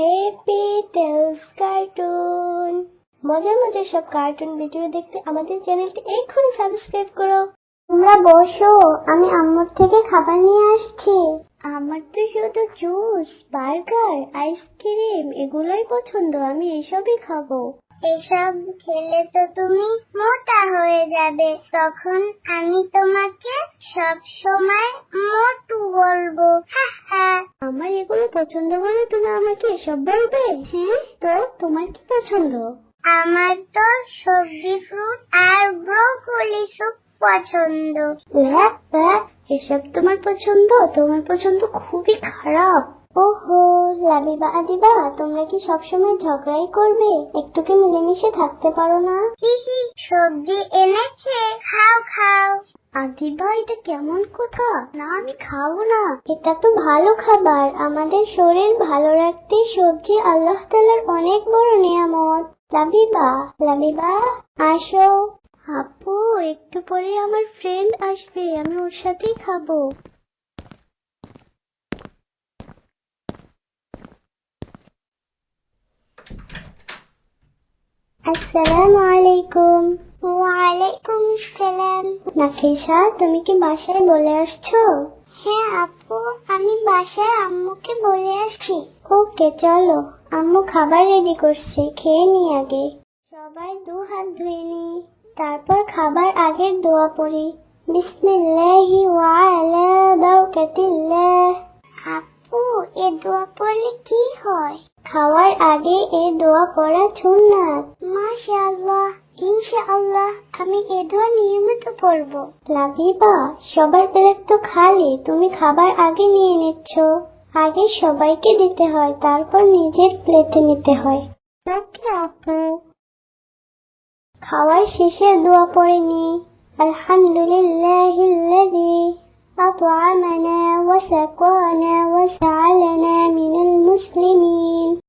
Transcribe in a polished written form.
Happy tales cartoon. মজার মজার সব কার্টুন ভিডিও দেখতে আমাদের চ্যানেলটি এক্ষুনি সাবস্ক্রাইব করো। তোমরা বসো, আমি আম্মুর থেকে খাবার নিয়ে আসছি। আমার তো শুধু জুস, বার্গার, আইসক্রিম এগুলোই পছন্দ, আমি এসবই খাবো। এসব খেলে তো তুমি মোটা হয়ে যাবে, তখন আমি তোমাকে সব সময় মোটু বলবো। আমার এগুলো পছন্দ বলে তুমি আমাকে এসব বলবে? হ্যাঁ, তো তোমার কি পছন্দ? আমার তো সবজি, ফ্রুট আর ব্রোকলি স্যুপ পছন্দ। এসব তোমার পছন্দ? তোমার পছন্দ খুবই খারাপ। ওহো, লাবিবা আদিবা, তোমরা কি সবসময় ঝগড়াই করবে? একটু কি মিলেমিশে থাকতে পারো না? সবজি এনেছে, খাও খাও। আদিবা, এটা কেমন কথা? না, আমি খাবো না। এটা তো ভালো খাবার, আমাদের শরীর ভালো রাখতে সবজি আল্লাহ তাআলার অনেক বড় নিয়ামত। লাবিবা আসো। আপু, একটু পরে আমার ফ্রেন্ড আসবে, আমি ওর সাথেই খাবো। আসসালামু আলাইকুম। ওয়ালাইকুম আসসালাম। নাফিসা, তুমি কি বাসায় বলে আসছো? হ্যাঁ আপু, আমি বাসায় আম্মুকে বলে আসছি। ওকে, চলো, আম্মু খাবার রেডি করছে, খেয়ে নি আগে। সবাই 2 হাত ধুয়ে নি, তারপর খাবার আগের দোয়া পড়ি। বিসমিল্লাহি ওয়া আলা বারাকাতিল্লাহ। আপু, এ দোয়া পড়লে কি হয়? খাওয়ার আগে এই দোয়া পড়া সুন্নাত। মাশাআল্লাহ, ইনশাআল্লাহ আমি এই দোয়া নিয়মিত পড়ব। লাবিবা, সবার প্লেট তো খালি, তুমি খাবার আগে নিয়ে নিচ্ছ। আগে সবাইকে দিতে হয়, তারপর নিজের প্লেটে নিতে হয়। ওকে আপু। খাওয়ার শেষে দোয়া পড়ে নি। আলহামদুলিল্লাহিল্লাযী আত'আমানা ওয়া সাকানা ওয়া জা'আলানা মিনাল মুসলিমিন।